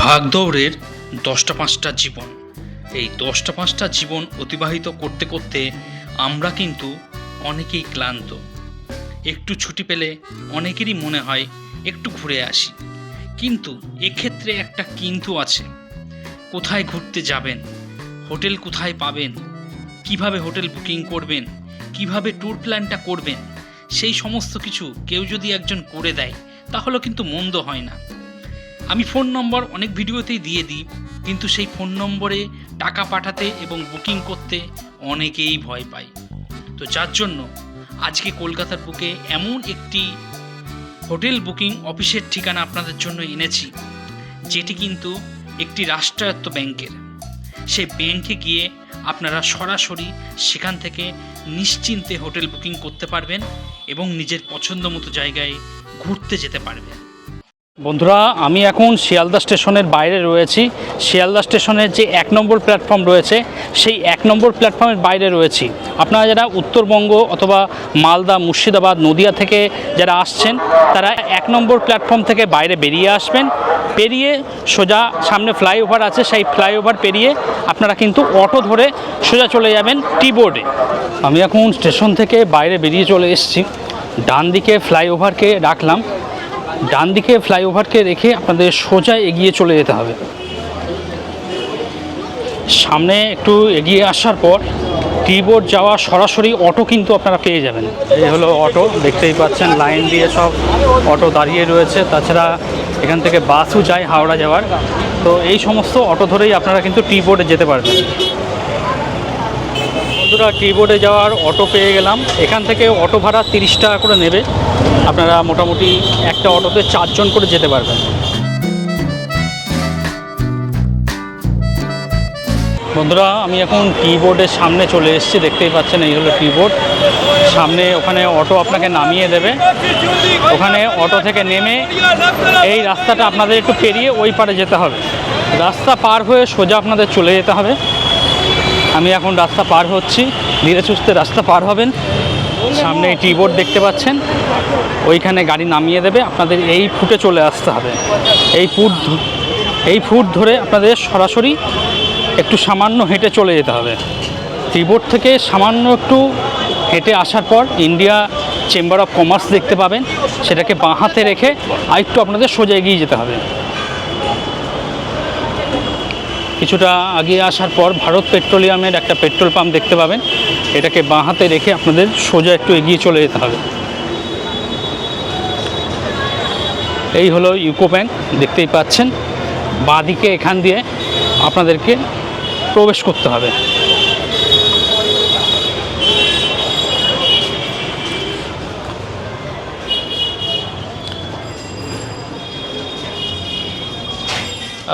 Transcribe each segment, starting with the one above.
ভাগদৌড়ের 10টা 5টা জীবন। এই 10টা 5টা জীবন অতিবাহিত করতে করতে আমরা কিন্তু অনেকেই ক্লান্ত। একটু ছুটি পেলে অনেকেরই মনে হয় একটু ঘুরে আসি, কিন্তু এক্ষেত্রে একটা কিন্তু আছে। কোথায় ঘুরতে যাবেন, হোটেল কোথায় পাবেন, কিভাবে হোটেল বুকিং করবেন, কিভাবে ট্যুর প্ল্যানটা করবেন, সেই সমস্ত কিছু কেউ যদি একজন করে দেয় তাহলে কিন্তু মন্দ হয় না। আমি ফোন নম্বর অনেক ভিডিওতেই দিয়ে দিই, কিন্তু সেই ফোন নম্বরে টাকা পাঠাতে এবং বুকিং করতে অনেকেই ভয় পায়। তো যার জন্য আজকে কলকাতার বুকে এমন একটি হোটেল বুকিং অফিসের ঠিকানা আপনাদের জন্য এনেছি, যেটি কিন্তু একটি রাষ্ট্রায়ত্ত ব্যাংকের। সেই ব্যাংকে গিয়ে আপনারা সরাসরি সেখান থেকে নিশ্চিন্তে হোটেল বুকিং করতে পারবেন এবং নিজের পছন্দ মতো জায়গায় ঘুরতে যেতে পারবেন। বন্ধুরা, আমি এখন শিয়ালদা স্টেশনের বাইরে রয়েছি। শিয়ালদা স্টেশনের যে 1 নম্বর প্ল্যাটফর্ম রয়েছে, সেই 1 নম্বর প্ল্যাটফর্মের বাইরে রয়েছি। আপনারা যারা উত্তরবঙ্গ অথবা মালদা, মুর্শিদাবাদ, নদিয়া থেকে যারা আসছেন, তারা 1 নম্বর প্ল্যাটফর্ম থেকে বাইরে বেরিয়ে আসবেন। পেরিয়ে সোজা সামনে ফ্লাইওভার আছে, সেই ফ্লাইওভার পেরিয়ে আপনারা কিন্তু অটো ধরে সোজা চলে যাবেন টি বোর্ডে। আমি এখন স্টেশন থেকে বাইরে বেরিয়ে চলে এসেছি। ডান দিকে ফ্লাইওভারকে রাখলাম, ডান দিকে ফ্লাইওভারকে রেখে আপনাদের সোজা এগিয়ে চলে যেতে হবে। সামনে একটু এগিয়ে আসার পর টি বোর্ড যাওয়া সরাসরি অটো কিন্তু আপনারা পেয়ে যাবেন। এই হলো অটো, দেখতেই পাচ্ছেন লাইন দিয়ে সব অটো দাঁড়িয়ে রয়েছে। তাছাড়া এখান থেকে বাসও যায় হাওড়া যাওয়ার। তো এই সমস্ত অটো ধরেই আপনারা কিন্তু টি বোর্ডে যেতে পারবেন। বন্ধুরা, টি বোর্ডে যাওয়ার অটো পেয়ে গেলাম। এখান থেকে অটো ভাড়া 30 টাকা করে নেবে। আপনারা মোটামুটি একটা অটোতে 4 জন করে যেতে পারবেন। বন্ধুরা, আমি এখন টি বোর্ডের সামনে চলে এসেছি, দেখতেই পাচ্ছেন এই হলো টি বোর্ড। সামনে ওখানে অটো আপনাকে নামিয়ে দেবে। ওখানে অটো থেকে নেমে এই রাস্তাটা আপনাদের একটু পেরিয়ে ওই পারে যেতে হবে। রাস্তা পার হয়ে সোজা আপনাদের চলে যেতে হবে। আমি এখন রাস্তা পার হচ্ছি, ধীরে সুস্থে রাস্তা পার হবেন। সামনে এই টি বোর্ড দেখতে পাচ্ছেন, ওইখানে গাড়ি নামিয়ে দেবে। আপনাদের এই ফুটে চলে আসতে হবে। এই ফুট ধরে আপনাদের সরাসরি একটু সামান্য হেঁটে চলে যেতে হবে। টি বোর্ড থেকে সামান্য একটু হেঁটে আসার পর ইন্ডিয়া চেম্বার অফ কমার্স দেখতে পাবেন। সেটাকে বাঁ হাতে রেখে আরেকটু আপনাদের সোজা এগিয়ে যেতে হবে। কিছুটা এগিয়ে আসার পর ভারত পেট্রোলিয়ামের একটা পেট্রোল পাম্প দেখতে পাবেন। এটাকে বাঁ হাতে রেখে আপনাদের সোজা একটু এগিয়ে চলে যেতে হবে। এই হলো ইউকো ব্যাংক, দেখতেই পাচ্ছেন। বাঁ দিকে এখান দিয়ে আপনাদেরকে প্রবেশ করতে হবে।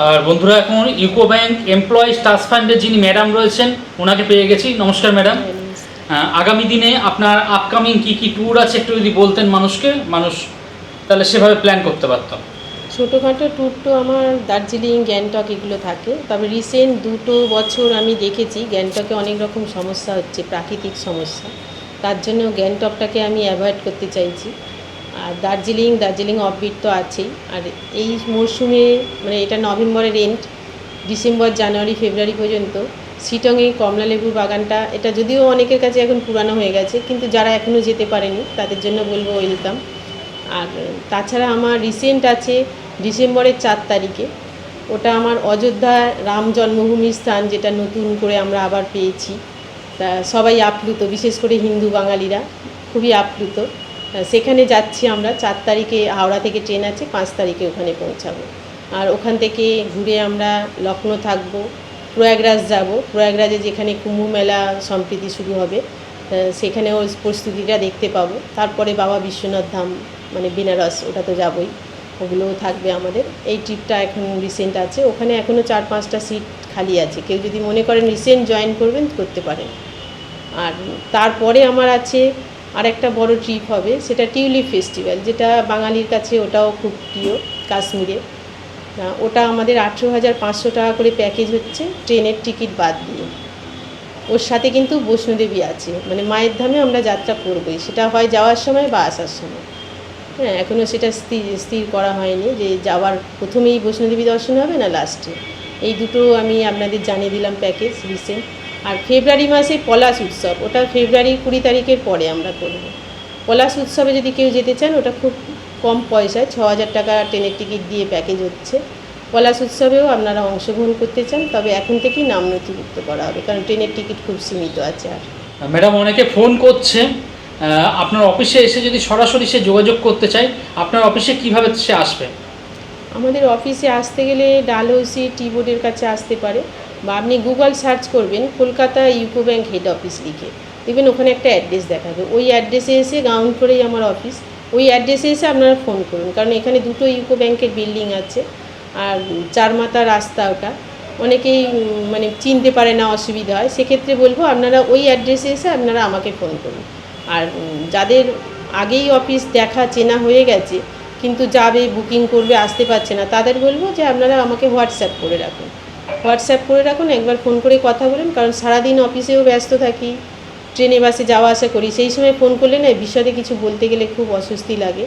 আর বন্ধুরা, এখন ইউকো ব্যাংক এমপ্লয়িজ ট্রাস্ট ফান্ডের যিনি ম্যাডাম রয়েছেন, ওনাকে পেয়ে গেছি। নমস্কার ম্যাডাম। আগামী দিনে আপনার আপকামিং কি কি ট্যুর আছে একটু যদি বলতেন মানুষ তাহলে সেভাবে প্ল্যান করতে পারতাম। ছোটোখাটো ট্যুর তো আমার দার্জিলিং, গ্যাংটক এগুলো থাকে। তবে রিসেন্ট 2 বছর আমি দেখেছি গ্যাংটকে অনেক রকম সমস্যা হচ্ছে, প্রাকৃতিক সমস্যা। তার জন্য গ্যাংটকটাকে আমি অ্যাভয়েড করতে চাইছি। আর দার্জিলিং অফবিট তো আছেই। আর এই মরশুমে মানে এটা নভেম্বরের এন্ড, ডিসেম্বর, জানুয়ারি, ফেব্রুয়ারি পর্যন্ত শিটংয়ে কমলালেবুর বাগানটা, এটা যদিও অনেকের কাছে এখন পুরানো হয়ে গেছে, কিন্তু যারা এখনও যেতে পারেনি তাদের জন্য বলবো ওয়েলকাম। আর তাছাড়া আমার রিসেন্ট আছে ডিসেম্বরের 4 তারিখে, ওটা আমার অযোধ্যা রাম জন্মভূমি স্থান, যেটা নতুন করে আমরা আবার পেয়েছি। তা সবাই আপ্লুত, বিশেষ করে হিন্দু বাঙালিরা খুবই আপ্লুত। সেখানে যাচ্ছি আমরা 4 তারিখে। হাওড়া থেকে ট্রেন আছে, 5 তারিখে ওখানে পৌঁছাবো। আর ওখান থেকে ঘুরে আমরা লখনৌ থাকবো, প্রয়াগরাজ যাব। প্রয়াগরাজে যেখানে কুম্ভ মেলা সম্প্রীতি শুরু হবে, সেখানেও প্রস্তুতিটা দেখতে পাবো। তারপরে বাবা বিশ্বনাথ ধাম মানে বেনারস, ওটা তো যাবই, ওগুলোও থাকবে আমাদের। এই ট্রিপটা এখন রিসেন্ট আছে। ওখানে এখনও 4-5টা সিট খালি আছে, কেউ যদি মনে করেন রিসেন্ট জয়েন করবেন করতে পারেন। আর তারপরে আমার আছে আরেকটা বড় ট্রিপ হবে, সেটা টিউলিপ ফেস্টিভ্যাল, যেটা বাঙালির কাছে ওটাও খুব প্রিয় কাশ্মীরে। ওটা আমাদের 18,500 টাকা করে প্যাকেজ হচ্ছে, ট্রেনের টিকিট বাদ দিয়ে। ওর সাথে কিন্তু বৈষ্ণোদেবী আছে, মানে মায়ের ধামে আমরা যাত্রা করবই, সেটা হয় যাওয়ার সময় বা আসার সময়। হ্যাঁ, এখনও সেটা স্থির করা হয়নি যে যাওয়ার প্রথমেই বৈষ্ণোদেবী দর্শন হবে না লাস্টে। এই দুটো আমি আপনাদের জানিয়ে দিলাম প্যাকেজ রিসেন্ট। আর ফেব্রুয়ারি মাসে পলাশ উৎসব, ওটা ফেব্রুয়ারির 20 তারিখের পরে আমরা করব। পলাশ উৎসবে যদি কেউ যেতে চান, ওটা খুব কম পয়সায় 6,000 টাকা ট্রেনের টিকিট দিয়ে প্যাকেজ হচ্ছে। পলাশ উৎসবেও আপনারা অংশগ্রহণ করতে চান, তবে এখন থেকেই নাম নথিভুক্ত করা হবে, কারণ ট্রেনের টিকিট খুব সীমিত আছে। আর ম্যাডাম, অনেকে ফোন করছে, আপনার অফিসে এসে যদি সরাসরি সে যোগাযোগ করতে চায়, আপনার অফিসে কিভাবে সে আসবে? আমাদের অফিসে আসতে গেলে ডালহৌসি টি বোর্ডের কাছে আসতে পারে, বা আপনি গুগল সার্চ করবেন Kolkata UCO bank head office লিখে, দেখবেন ওখানে একটা অ্যাড্রেস দেখাবে। ওই অ্যাড্রেসে এসে গ্রাউন্ড ফ্লোরেই আমার অফিস, ওই অ্যাড্রেসে এসে আপনারা ফোন করুন, কারণ এখানে দুটো ইউকো ব্যাংকের বিল্ডিং আছে, আর 4 মাথা রাস্তা ওটা, অনেকেই মানে চিনতে পারে না, অসুবিধা হয়। সেক্ষেত্রে বলবো আপনারা ওই অ্যাড্রেসে এসে আপনারা আমাকে ফোন করুন। আর যাদের আগেই অফিস দেখা চেনা হয়ে গেছে কিন্তু যাবে বুকিং করবে আসতে পারছে না, তাদের বলবো যে আপনারা আমাকে হোয়াটসঅ্যাপ করে রাখুন। একবার ফোন করে কথা বলুন, কারণ সারাদিন অফিসেও ব্যস্ত থাকি, ট্রেনে বাসে যাওয়া আসা করি, সেই সময় ফোন করলে না বিশদে কিছু বলতে গেলে খুব অস্বস্তি লাগে।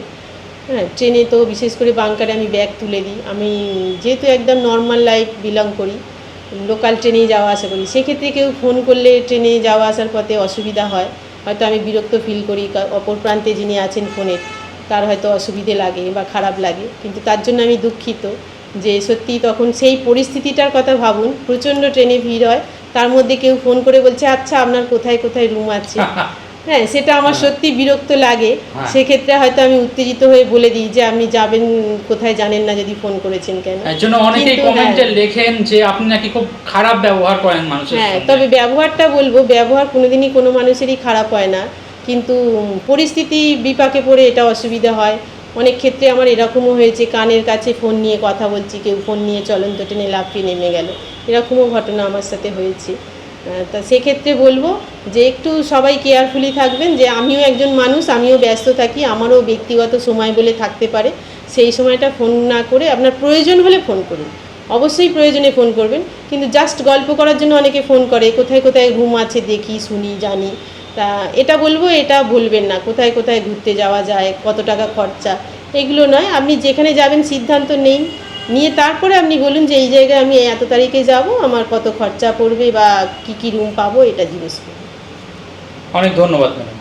হ্যাঁ, ট্রেনে তো বিশেষ করে বাঙ্কারে আমি ব্যাগ তুলে দিই। আমি যেহেতু একদম নর্মাল লাইফ বিলং করি, লোকাল ট্রেনেই যাওয়া আসা করি, সেক্ষেত্রে কেউ ফোন করলে ট্রেনে যাওয়া আসার পথে অসুবিধা হয়, হয়তো আমি বিরক্ত ফিল করি, অপর প্রান্তে যিনি আছেন ফোনের তার হয়তো অসুবিধে লাগে বা খারাপ লাগে, কিন্তু তার জন্য আমি দুঃখিত। যে সত্যি তখন সেই পরিস্থিতিটার কথা ভাবুন, প্রচণ্ড ট্রেনে ভিড় হয়, তার মধ্যে কেউ ফোন করে বলছে আচ্ছা আপনার কোথায় কোথায় রুম আছে। হ্যাঁ, সেটা আমার সত্যি বিরক্ত লাগে। সেক্ষেত্রে হয়তো আমি উত্তেজিত হয়ে বলে দিই যে আপনি যাবেন কোথায় জানেন না, যদি ফোন করেছেন কেন। এর জন্য অনেকেই কমেন্টে লেখেন যে আপনি নাকি খুব খারাপ ব্যবহার করেন মানুষের হ্যাঁ, সঙ্গে। তবে ব্যবহারটা বলবো, ব্যবহার কোনোদিনই কোনো মানুষেরই খারাপ হয় না, কিন্তু পরিস্থিতি বিপাকে পড়ে এটা অসুবিধা হয়। অনেক ক্ষেত্রে আমার এরকমও হয়েছে, কানের কাছে ফোন নিয়ে কথা বলছি, কেউ ফোন নিয়ে চলন্ত ট্রেনে লাফিয়ে নেমে গেল, এরকমও ঘটনা আমার সাথে হয়েছে। তা সেক্ষেত্রে বলবো যে একটু সবাই কেয়ারফুলি থাকবেন, যে আমিও একজন মানুষ, আমিও ব্যস্ত থাকি, আমারও ব্যক্তিগত সময় বলে থাকতে পারে, সেই সময়টা ফোন না করে আপনার প্রয়োজন হলে ফোন করুন, অবশ্যই প্রয়োজনে ফোন করবেন। কিন্তু জাস্ট গল্প করার জন্য অনেকে ফোন করে, কোথায় কোথায় রুম আছে দেখি শুনি জানি, তা এটা বলবো এটা বলবেন না, কোথায় কোথায় ঘুরতে যাওয়া যায়, কত টাকা খরচা, এগুলো নয়। আপনি যেখানে যাবেন সিদ্ধান্ত নিয়ে তারপরে আপনি বলুন যে এই জায়গায় আমি এত তারিখে যাব, আমার কত খরচা পড়বে বা কী কী রুম পাবো, এটা জিজ্ঞেস করুন। অনেক ধন্যবাদ ম্যাডাম।